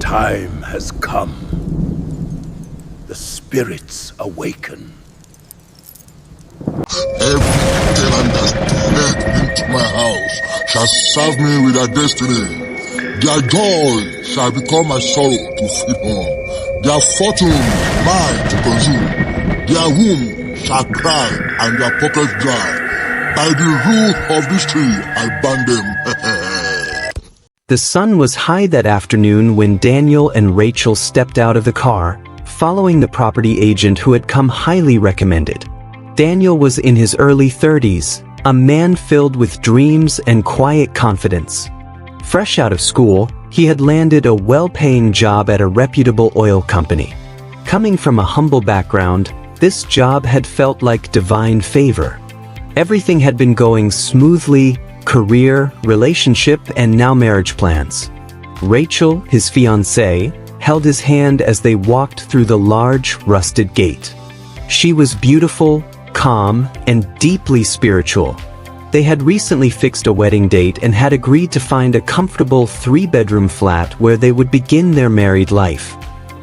time has come. The spirits awaken. Every tenant that's led into my house shall serve me with their destiny. Their joy shall become my sorrow to feed on. Their fortune mine to consume. Their womb shall cry and their pockets dry. By the root of this tree I ban them. The sun was high that afternoon when Daniel and Racheal stepped out of the car, following the property agent who had come highly recommended. Daniel was in his early 30s, a man filled with dreams and quiet confidence. Fresh out of school, he had landed a well-paying job at a reputable oil company. Coming from a humble background, this job had felt like divine favor. Everything had been going smoothly: career, relationship, and now marriage plans. Racheal, his fiancée, held his hand as they walked through the large, rusted gate. She was beautiful, calm, and deeply spiritual. They had recently fixed a wedding date and had agreed to find a comfortable 3-bedroom flat where they would begin their married life.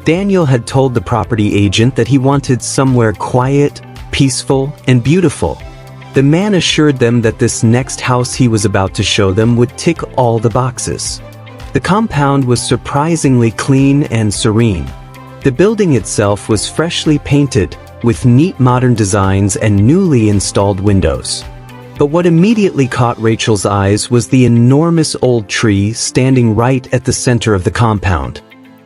Daniel had told the property agent that he wanted somewhere quiet, peaceful, and beautiful. The man assured them that this next house he was about to show them would tick all the boxes. The compound was surprisingly clean and serene. The building itself was freshly painted, with neat modern designs and newly installed windows. But what immediately caught Racheal's eyes was the enormous old tree standing right at the center of the compound.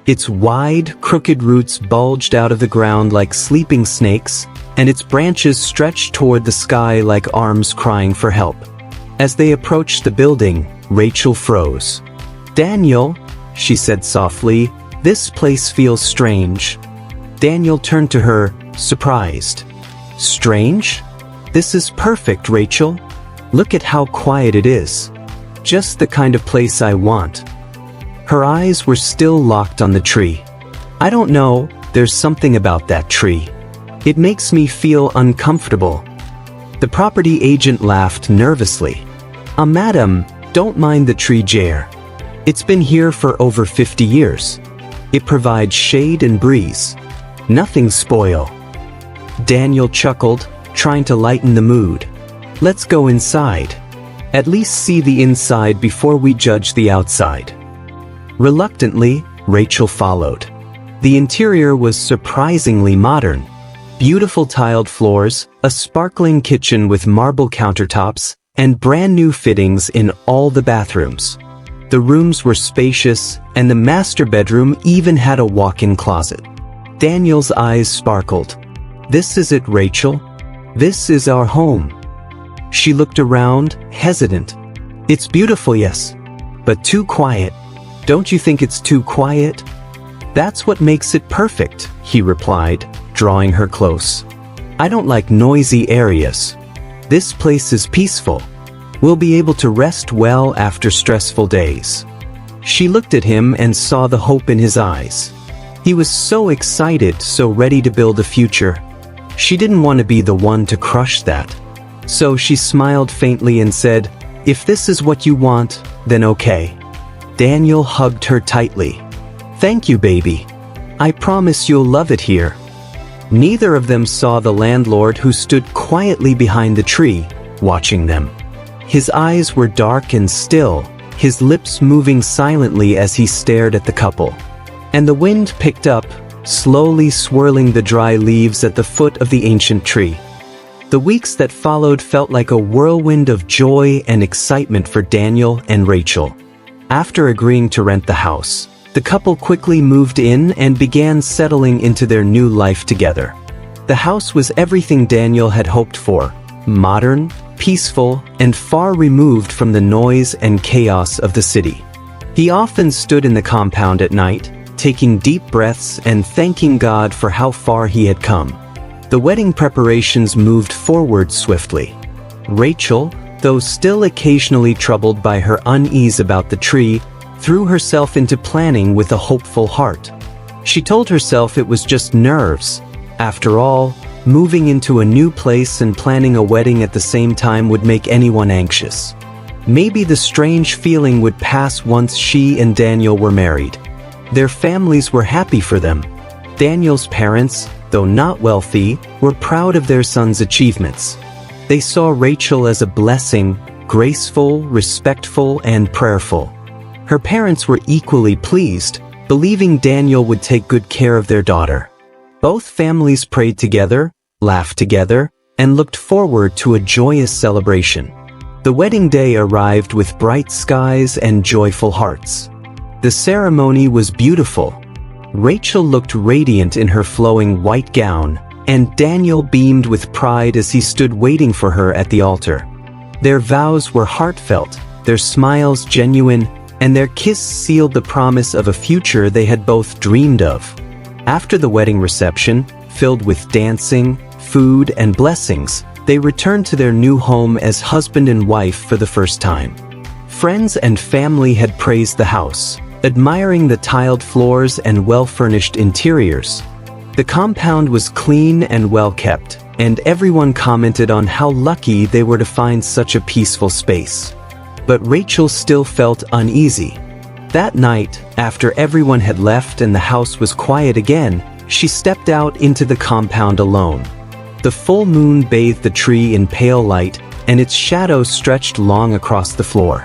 Its wide, crooked roots bulged out of the ground like sleeping snakes, and its branches stretched toward the sky like arms crying for help. As they approached the building, Racheal froze. "Daniel," she said softly, "this place feels strange." Daniel turned to her, surprised. "Strange? This is perfect, Racheal. Look at how quiet it is. Just the kind of place I want." Her eyes were still locked on the tree. "I don't know, there's something about that tree. It makes me feel uncomfortable." The property agent laughed nervously. Madam, don't mind the tree, Jair. It's been here for over 50 years. It provides shade and breeze. Nothing spoil." Daniel chuckled, trying to lighten the mood. "Let's go inside. At least see the inside before we judge the outside." Reluctantly, Racheal followed. The interior was surprisingly modern. Beautiful tiled floors, a sparkling kitchen with marble countertops, and brand new fittings in all the bathrooms. The rooms were spacious, and the master bedroom even had a walk-in closet. Daniel's eyes sparkled. "This is it, Racheal. This is our home." She looked around, hesitant. "It's beautiful, yes, but too quiet. Don't you think it's too quiet?" "That's what makes it perfect," he replied, drawing her close. "I don't like noisy areas. This place is peaceful. We'll be able to rest well after stressful days." She looked at him and saw the hope in his eyes. He was so excited, so ready to build a future. She didn't want to be the one to crush that. So she smiled faintly and said, "If this is what you want, then okay." Daniel hugged her tightly. "Thank you, baby. I promise you'll love it here." Neither of them saw the landlord, who stood quietly behind the tree, watching them. His eyes were dark and still, his lips moving silently as he stared at the couple. And the wind picked up, slowly swirling the dry leaves at the foot of the ancient tree. The weeks that followed felt like a whirlwind of joy and excitement for Daniel and Racheal. After agreeing to rent the house, the couple quickly moved in and began settling into their new life together. The house was everything Daniel had hoped for: modern, peaceful, and far removed from the noise and chaos of the city. He often stood in the compound at night, taking deep breaths and thanking God for how far he had come. The wedding preparations moved forward swiftly. Racheal, though still occasionally troubled by her unease about the tree, threw herself into planning with a hopeful heart. She told herself it was just nerves. After all, moving into a new place and planning a wedding at the same time would make anyone anxious. Maybe the strange feeling would pass once she and Daniel were married. Their families were happy for them. Daniel's parents, though not wealthy, were proud of their son's achievements. They saw Racheal as a blessing, graceful, respectful, and prayerful. Her parents were equally pleased, believing Daniel would take good care of their daughter. Both families prayed together, laughed together, and looked forward to a joyous celebration. The wedding day arrived with bright skies and joyful hearts. The ceremony was beautiful. Racheal looked radiant in her flowing white gown, and Daniel beamed with pride as he stood waiting for her at the altar. Their vows were heartfelt, their smiles genuine, and their kiss sealed the promise of a future they had both dreamed of. After the wedding reception, filled with dancing, food, and blessings, they returned to their new home as husband and wife for the first time. Friends and family had praised the house, admiring the tiled floors and well-furnished interiors. The compound was clean and well-kept, and everyone commented on how lucky they were to find such a peaceful space. But Racheal still felt uneasy. That night, after everyone had left and the house was quiet again, she stepped out into the compound alone. The full moon bathed the tree in pale light, and its shadow stretched long across the floor.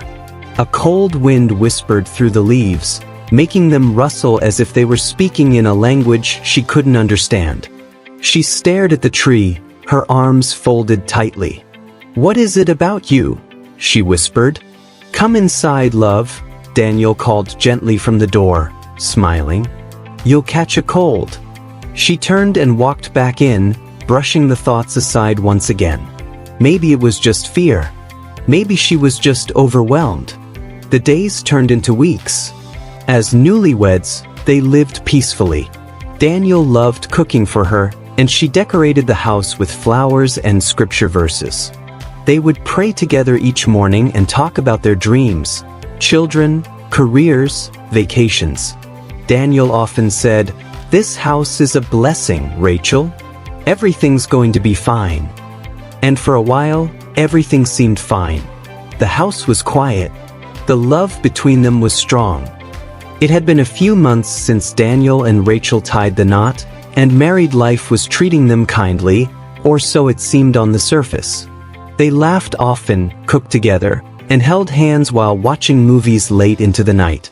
A cold wind whispered through the leaves, making them rustle as if they were speaking in a language she couldn't understand. She stared at the tree, her arms folded tightly. "What is it about you?" she whispered. "Come inside, love," Daniel called gently from the door, smiling. "You'll catch a cold." She turned and walked back in, brushing the thoughts aside once again. Maybe it was just fear. Maybe she was just overwhelmed. The days turned into weeks. As newlyweds, they lived peacefully. Daniel loved cooking for her, and she decorated the house with flowers and scripture verses. They would pray together each morning and talk about their dreams, children, careers, vacations. Daniel often said, "This house is a blessing, Racheal. Everything's going to be fine." And for a while, everything seemed fine. The house was quiet. The love between them was strong. It had been a few months since Daniel and Racheal tied the knot, and married life was treating them kindly, or so it seemed on the surface. They laughed often, cooked together, and held hands while watching movies late into the night.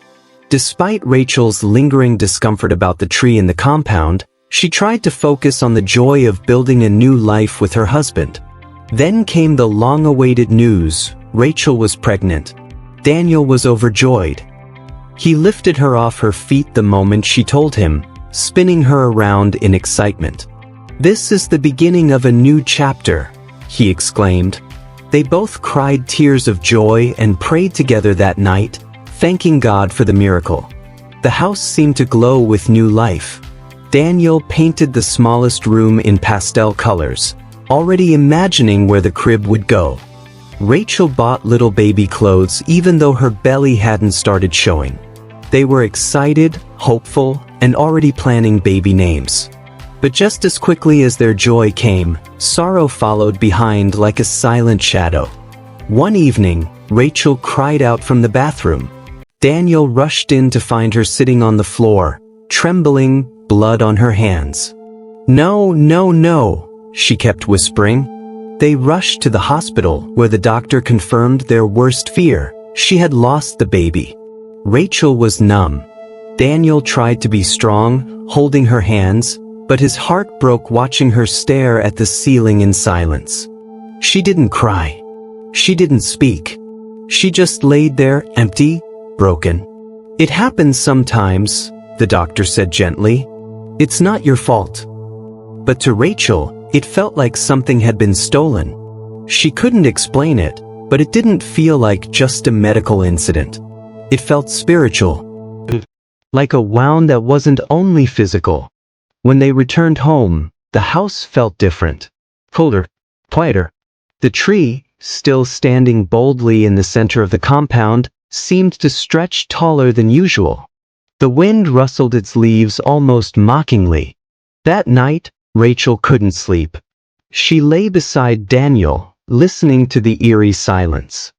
Despite Racheal's lingering discomfort about the tree in the compound, she tried to focus on the joy of building a new life with her husband. Then came the long-awaited news: Racheal was pregnant. Daniel was overjoyed. He lifted her off her feet the moment she told him, spinning her around in excitement. "This is the beginning of a new chapter," he exclaimed. They both cried tears of joy and prayed together that night, thanking God for the miracle. The house seemed to glow with new life. Daniel painted the smallest room in pastel colors, already imagining where the crib would go. Racheal bought little baby clothes even though her belly hadn't started showing. They were excited, hopeful, and already planning baby names. But just as quickly as their joy came, sorrow followed behind like a silent shadow. One evening, Racheal cried out from the bathroom. Daniel rushed in to find her sitting on the floor, trembling, blood on her hands. "No, no, no," she kept whispering. They rushed to the hospital, where the doctor confirmed their worst fear: she had lost the baby. Racheal was numb. Daniel tried to be strong, holding her hands, but his heart broke watching her stare at the ceiling in silence. She didn't cry. She didn't speak. She just laid there, empty, broken. "It happens sometimes," the doctor said gently. "It's not your fault." But to Racheal, it felt like something had been stolen. She couldn't explain it, but it didn't feel like just a medical incident. It felt spiritual. Like a wound that wasn't only physical. When they returned home, the house felt different. Colder, quieter. The tree, still standing boldly in the center of the compound, seemed to stretch taller than usual. The wind rustled its leaves almost mockingly. That night, Racheal couldn't sleep. She lay beside Daniel, listening to the eerie silence.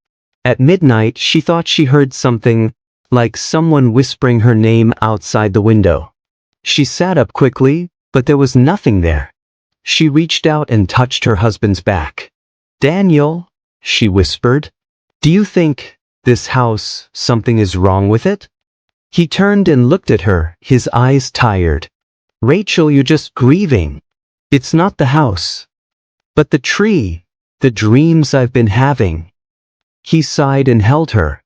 At midnight, she thought she heard something, like someone whispering her name outside the window. She sat up quickly, but there was nothing there. She reached out and touched her husband's back. "Daniel," she whispered, "do you think this house, something is wrong with it?" He turned and looked at her, his eyes tired. "Racheal, you're just grieving. It's not the house, but the tree, the dreams I've been having." He sighed and held her.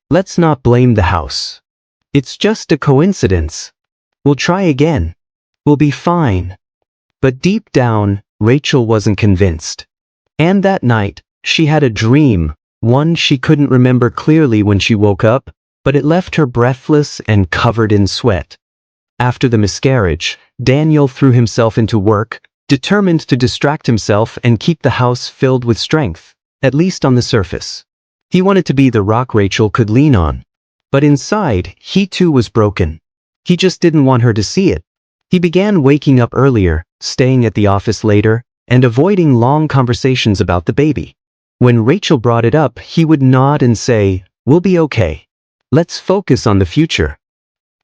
"Let's not blame the house. It's just a coincidence. We'll try again. We'll be fine." But deep down, Racheal wasn't convinced. And that night, she had a dream, one she couldn't remember clearly when she woke up, but it left her breathless and covered in sweat. After the miscarriage, Daniel threw himself into work, determined to distract himself and keep the house filled with strength, at least on the surface. He wanted to be the rock Racheal could lean on. But inside, he too was broken. He just didn't want her to see it. He began waking up earlier, staying at the office later, and avoiding long conversations about the baby. When Racheal brought it up, he would nod and say, "We'll be okay. Let's focus on the future."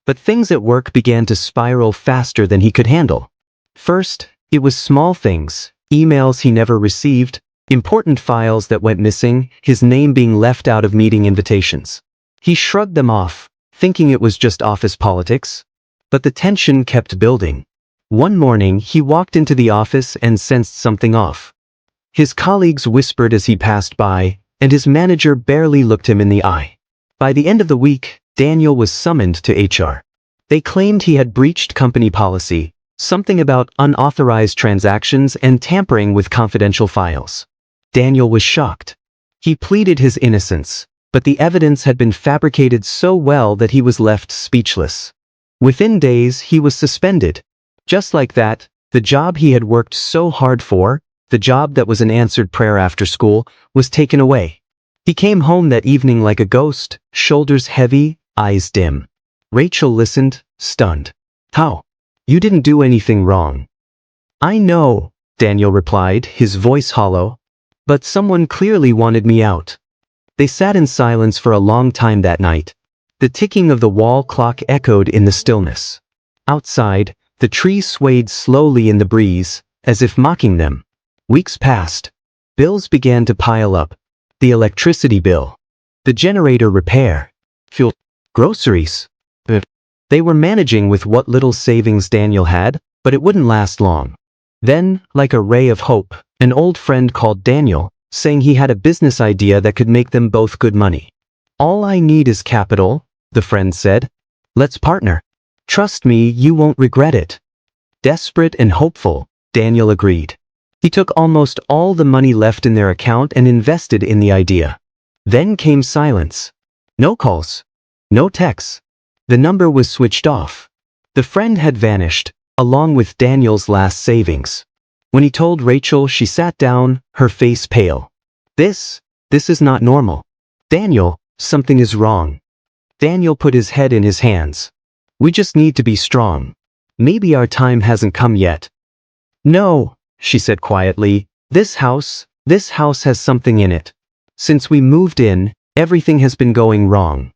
But things at work began to spiral faster than he could handle. First, it was small things, emails he never received, important files that went missing, his name being left out of meeting invitations. He shrugged them off, thinking it was just office politics. But the tension kept building. One morning, he walked into the office and sensed something off. His colleagues whispered as he passed by, and his manager barely looked him in the eye. By the end of the week, Daniel was summoned to HR. They claimed he had breached company policy, something about unauthorized transactions and tampering with confidential files. Daniel was shocked. He pleaded his innocence, but the evidence had been fabricated so well that he was left speechless. Within days, he was suspended. Just like that, the job he had worked so hard for, the job that was an answered prayer after school, was taken away. He came home that evening like a ghost, shoulders heavy, eyes dim. Racheal listened, stunned. "How? You didn't do anything wrong." "I know," Daniel replied, his voice hollow. "But someone clearly wanted me out." They sat in silence for a long time that night. The ticking of the wall clock echoed in the stillness. Outside, the trees swayed slowly in the breeze, as if mocking them. Weeks passed. Bills began to pile up. The electricity bill, the generator repair, fuel, groceries. They were managing with what little savings Daniel had, but it wouldn't last long. Then, like a ray of hope, an old friend called Daniel, saying he had a business idea that could make them both good money. "All I need is capital," the friend said. "Let's partner. Trust me, you won't regret it." Desperate and hopeful, Daniel agreed. He took almost all the money left in their account and invested in the idea. Then came silence. No calls. No texts. The number was switched off. The friend had vanished, along with Daniel's last savings. When he told Racheal, she sat down, her face pale. This is not normal. "Daniel, something is wrong." Daniel put his head in his hands. "We just need to be strong. Maybe our time hasn't come yet." "No," she said quietly, this house has something in it. Since we moved in, everything has been going wrong."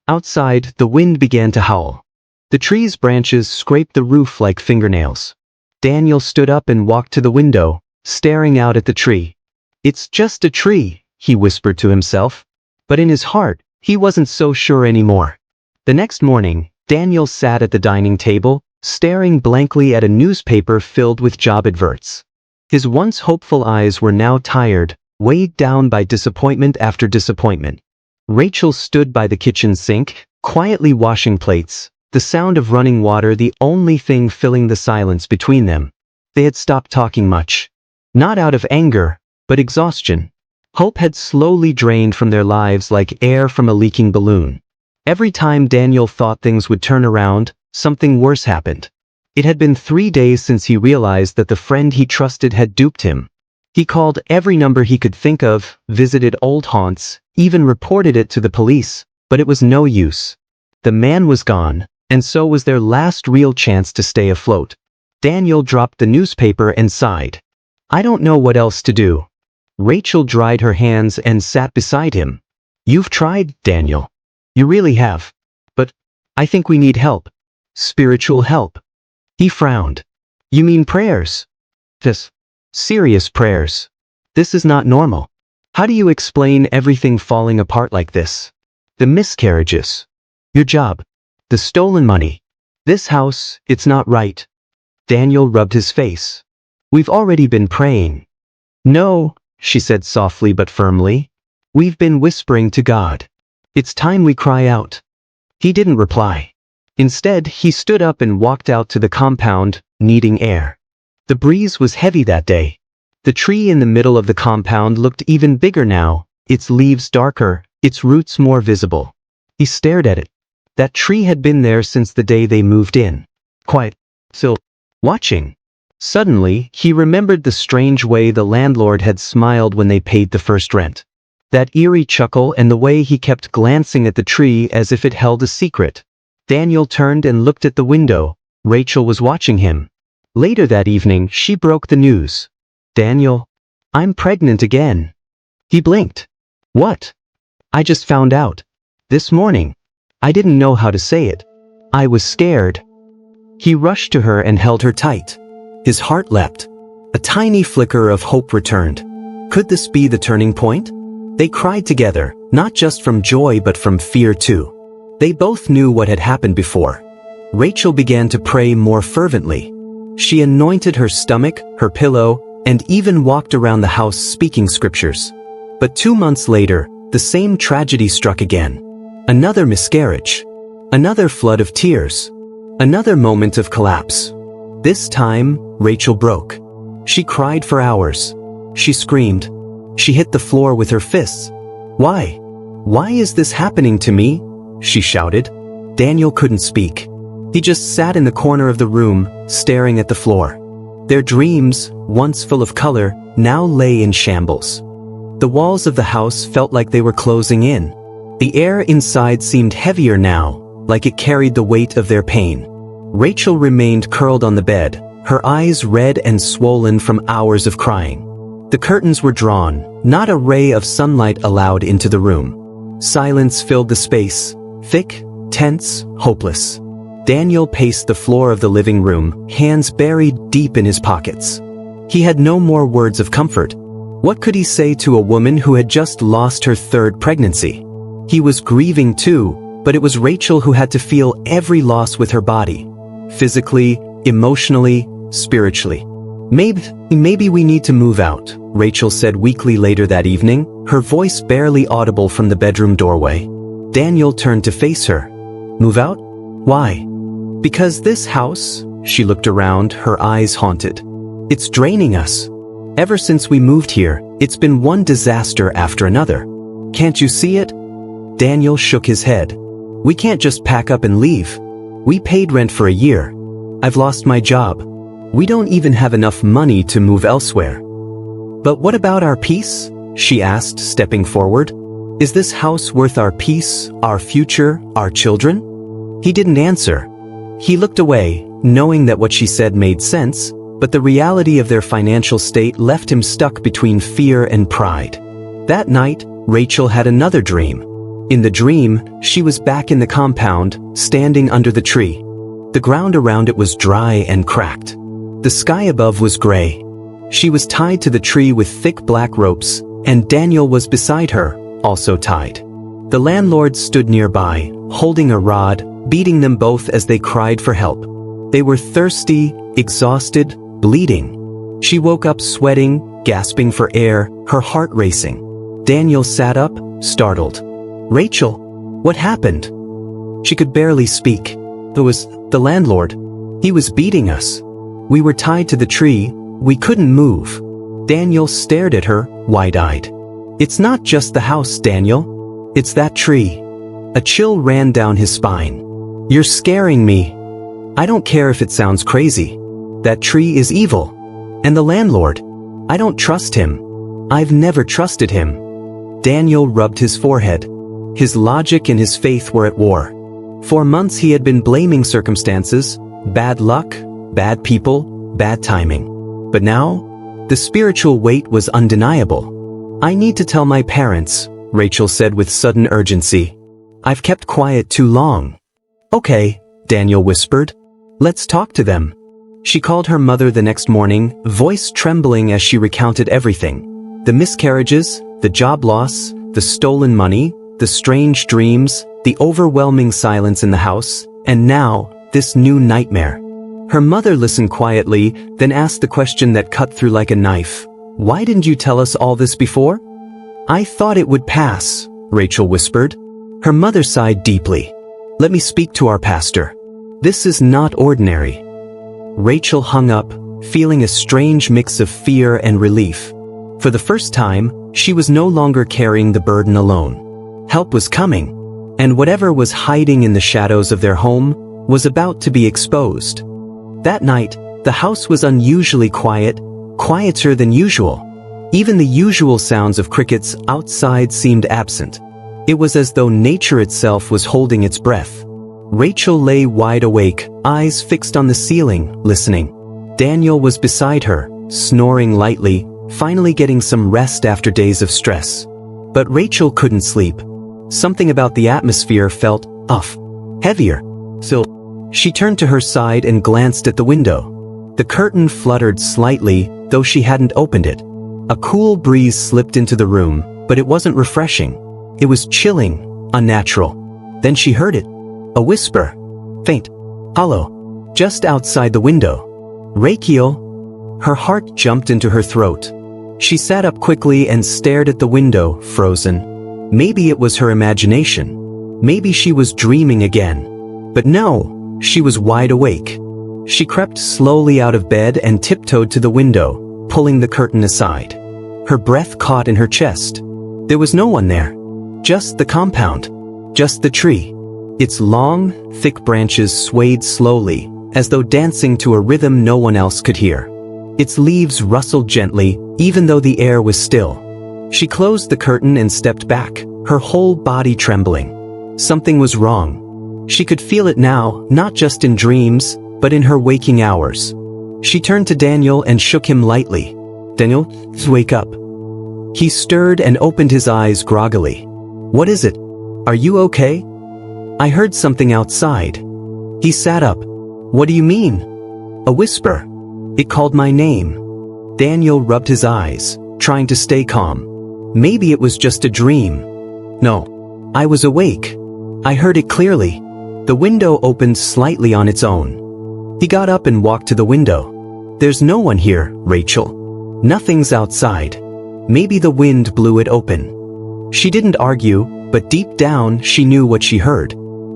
Outside, the wind began to howl. The tree's branches scraped the roof like fingernails. Daniel stood up and walked to the window, staring out at the tree. "It's just a tree," he whispered to himself. But in his heart, he wasn't so sure anymore. The next morning, Daniel sat at the dining table, staring blankly at a newspaper filled with job adverts. His once hopeful eyes were now tired, weighed down by disappointment after disappointment. Racheal stood by the kitchen sink, quietly washing plates, the sound of running water the only thing filling the silence between them. They had stopped talking much. Not out of anger, but exhaustion. Hope had slowly drained from their lives like air from a leaking balloon. Every time Daniel thought things would turn around, something worse happened. It had been 3 days since he realized that the friend he trusted had duped him. He called every number he could think of, visited old haunts, even reported it to the police, but it was no use. The man was gone, and so was their last real chance to stay afloat. Daniel dropped the newspaper and sighed. "I don't know what else to do." Racheal dried her hands and sat beside him. "You've tried, Daniel. You really have. I think we need help. Spiritual help. He frowned. You mean prayers? This. Serious prayers. This is not normal. How do you explain everything falling apart like this? The miscarriages. Your job. The stolen money. This house, it's not right. Daniel rubbed his face. We've already been praying. No, she said softly but firmly. We've been whispering to God. It's time we cry out. He didn't reply. Instead, he stood up and walked out to the compound, needing air. The breeze was heavy that day. The tree in the middle of the compound looked even bigger now, its leaves darker, its roots more visible. He stared at it. That tree had been there since the day they moved in. Quiet. Still. Watching. Suddenly, he remembered the strange way the landlord had smiled when they paid the first rent. That eerie chuckle and the way he kept glancing at the tree as if it held a secret. Daniel turned and looked at the window. Racheal was watching him. Later that evening, she broke the news. Daniel, I'm pregnant again. He blinked. What? I just found out. This morning. I didn't know how to say it. I was scared. He rushed to her and held her tight. His heart leapt. A tiny flicker of hope returned. Could this be the turning point? They cried together, not just from joy but from fear too. They both knew what had happened before. Racheal began to pray more fervently. She anointed her stomach, her pillow, and even walked around the house speaking scriptures. But 2 months later, the same tragedy struck again. Another miscarriage. Another flood of tears. Another moment of collapse. This time, Racheal broke. She cried for hours. She screamed. She hit the floor with her fists. Why? Why is this happening to me? She shouted. Daniel couldn't speak. He just sat in the corner of the room, staring at the floor. Their dreams, once full of color, now lay in shambles. The walls of the house felt like they were closing in. The air inside seemed heavier now, like it carried the weight of their pain. Racheal remained curled on the bed, her eyes red and swollen from hours of crying. The curtains were drawn, not a ray of sunlight allowed into the room. Silence filled the space, thick, tense, hopeless. Daniel paced the floor of the living room, hands buried deep in his pockets. He had no more words of comfort. What could he say to a woman who had just lost her third pregnancy? He was grieving too, but it was Racheal who had to feel every loss with her body. Physically, emotionally, spiritually. Maybe we need to move out, Racheal said weakly later that evening, her voice barely audible from the bedroom doorway. Daniel turned to face her. Move out? Why? Because this house, she looked around, her eyes haunted. It's draining us. Ever since we moved here, it's been one disaster after another. Can't you see it? Daniel shook his head. We can't just pack up and leave. We paid rent for a year. I've lost my job. We don't even have enough money to move elsewhere. But what about our peace? She asked, stepping forward. Is this house worth our peace, our future, our children? He didn't answer. He looked away, knowing that what she said made sense, but the reality of their financial state left him stuck between fear and pride. That night, Racheal had another dream. In the dream, she was back in the compound, standing under the tree. The ground around it was dry and cracked. The sky above was gray. She was tied to the tree with thick black ropes, and Daniel was beside her, also tied. The landlord stood nearby, holding a rod, beating them both as they cried for help. They were thirsty, exhausted, bleeding. She woke up sweating, gasping for air, her heart racing. Daniel sat up, startled. Racheal, what happened? She could barely speak. It was the landlord. He was beating us. We were tied to the tree. We couldn't move. Daniel stared at her, wide-eyed. It's not just the house, Daniel. It's that tree. A chill ran down his spine. You're scaring me. I don't care if it sounds crazy. That tree is evil. And the landlord. I don't trust him. I've never trusted him. Daniel rubbed his forehead. His logic and his faith were at war. For months he had been blaming circumstances, bad luck, bad people, bad timing. But now, the spiritual weight was undeniable. I need to tell my parents, Racheal said with sudden urgency. I've kept quiet too long. Okay, Daniel whispered. Let's talk to them. She called her mother the next morning, voice trembling as she recounted everything. The miscarriages, the job loss, the stolen money, the strange dreams, the overwhelming silence in the house, and now, this new nightmare. Her mother listened quietly, then asked the question that cut through like a knife. Why didn't you tell us all this before? I thought it would pass, Racheal whispered. Her mother sighed deeply. Let me speak to our pastor. This is not ordinary. Racheal hung up, feeling a strange mix of fear and relief. For the first time, she was no longer carrying the burden alone. Help was coming, and whatever was hiding in the shadows of their home was about to be exposed. That night, the house was unusually quiet, quieter than usual. Even the usual sounds of crickets outside seemed absent. It was as though nature itself was holding its breath. Racheal lay wide awake, eyes fixed on the ceiling, listening. Daniel was beside her, snoring lightly, finally getting some rest after days of stress. But Racheal couldn't sleep. Something about the atmosphere felt off, heavier. So, she turned to her side and glanced at the window. The curtain fluttered slightly, though she hadn't opened it. A cool breeze slipped into the room, but it wasn't refreshing. It was chilling, unnatural. Then she heard it. A whisper. Faint. Hollow. Just outside the window. Racheal. Her heart jumped into her throat. She sat up quickly and stared at the window, frozen. Maybe it was her imagination. Maybe she was dreaming again. But no, she was wide awake. She crept slowly out of bed and tiptoed to the window, pulling the curtain aside. Her breath caught in her chest. There was no one there. Just the compound. Just the tree. Its long, thick branches swayed slowly, as though dancing to a rhythm no one else could hear. Its leaves rustled gently, even though the air was still. She closed the curtain and stepped back, her whole body trembling. Something was wrong. She could feel it now, not just in dreams, but in her waking hours. She turned to Daniel and shook him lightly. Daniel, wake up. He stirred and opened his eyes groggily. What is it? Are you okay? I heard something outside. He sat up. What do you mean? A whisper. It called my name. Daniel rubbed his eyes, trying to stay calm. Maybe it was just a dream. No. I was awake. I heard it clearly. The window opened slightly on its own. He got up and walked to the window. There's no one here, Racheal. Nothing's outside. Maybe the wind blew it open. She didn't argue, but deep down she knew what she heard.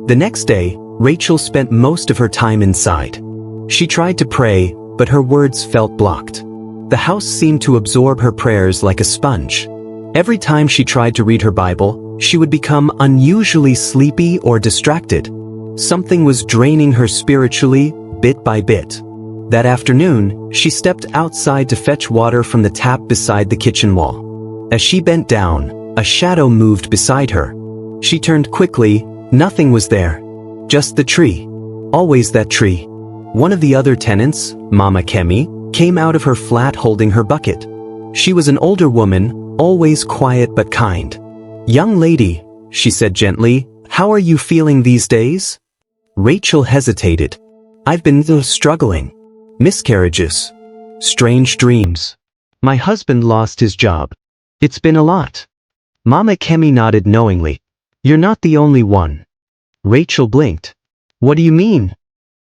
The next day, Racheal spent most of her time inside. She tried to pray, but her words felt blocked. The house seemed to absorb her prayers like a sponge. Every time she tried to read her Bible, she would become unusually sleepy or distracted. Something was draining her spiritually, bit by bit. That afternoon, she stepped outside to fetch water from the tap beside the kitchen wall. As she bent down, a shadow moved beside her. She turned quickly. Nothing was there. Just the tree. Always that tree. One of the other tenants, Mama Kemi, came out of her flat holding her bucket. She was an older woman, always quiet but kind. Young lady, she said gently, how are you feeling these days? Racheal hesitated. I've been struggling. Miscarriages. Strange dreams. My husband lost his job. It's been a lot. Mama Kemi nodded knowingly. You're not the only one. Racheal blinked. What do you mean?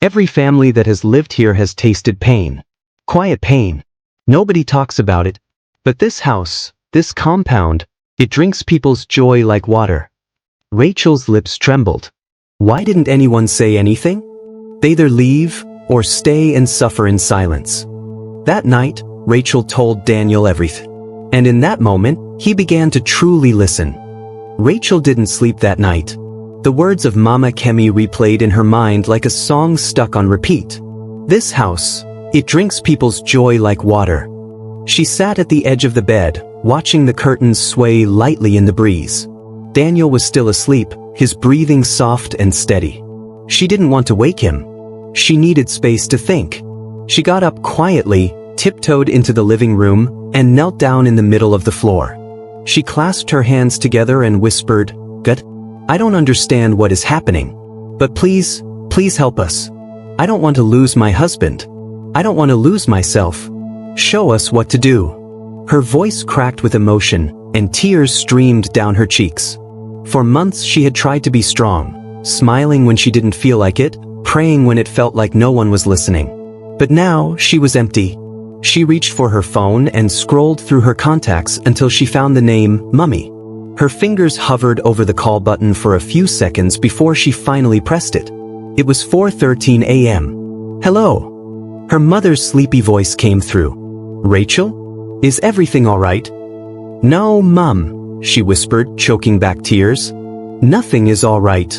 Every family that has lived here has tasted pain. Quiet pain. Nobody talks about it. But this house, this compound, it drinks people's joy like water. Racheal's lips trembled. Why didn't anyone say anything? They either leave or stay and suffer in silence. That night, Racheal told Daniel everything. And in that moment, he began to truly listen. Racheal didn't sleep that night. The words of Mama Kemi replayed in her mind like a song stuck on repeat. This house, it drinks people's joy like water. She sat at the edge of the bed, watching the curtains sway lightly in the breeze. Daniel was still asleep, his breathing soft and steady. She didn't want to wake him. She needed space to think. She got up quietly, tiptoed into the living room, and knelt down in the middle of the floor. She clasped her hands together and whispered, God, I don't understand what is happening. But please, please help us. I don't want to lose my husband. I don't want to lose myself. Show us what to do." Her voice cracked with emotion, and tears streamed down her cheeks. For months she had tried to be strong, smiling when she didn't feel like it, praying when it felt like no one was listening. But now she was empty. She reached for her phone and scrolled through her contacts until she found the name Mummy. Her fingers hovered over the call button for a few seconds before she finally pressed it. It was 4:13 a.m. "Hello." Her mother's sleepy voice came through. "Racheal? Is everything all right?" "No, Mum," she whispered, choking back tears. "Nothing is all right."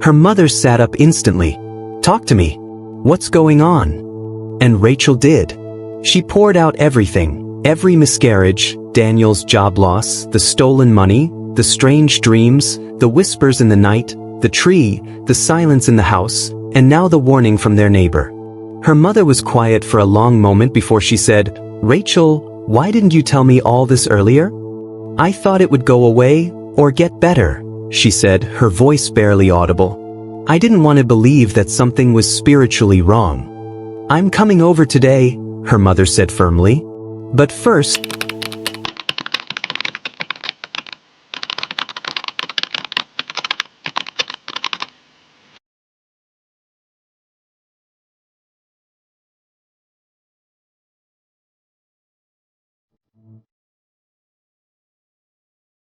Her mother sat up instantly. "Talk to me. What's going on?" And Racheal did. She poured out everything, every miscarriage, Daniel's job loss, the stolen money, the strange dreams, the whispers in the night, the tree, the silence in the house, and now the warning from their neighbor. Her mother was quiet for a long moment before she said, "Racheal, why didn't you tell me all this earlier?" "I thought it would go away, or get better," she said, her voice barely audible. "I didn't want to believe that something was spiritually wrong." "I'm coming over today," her mother said firmly. "But first,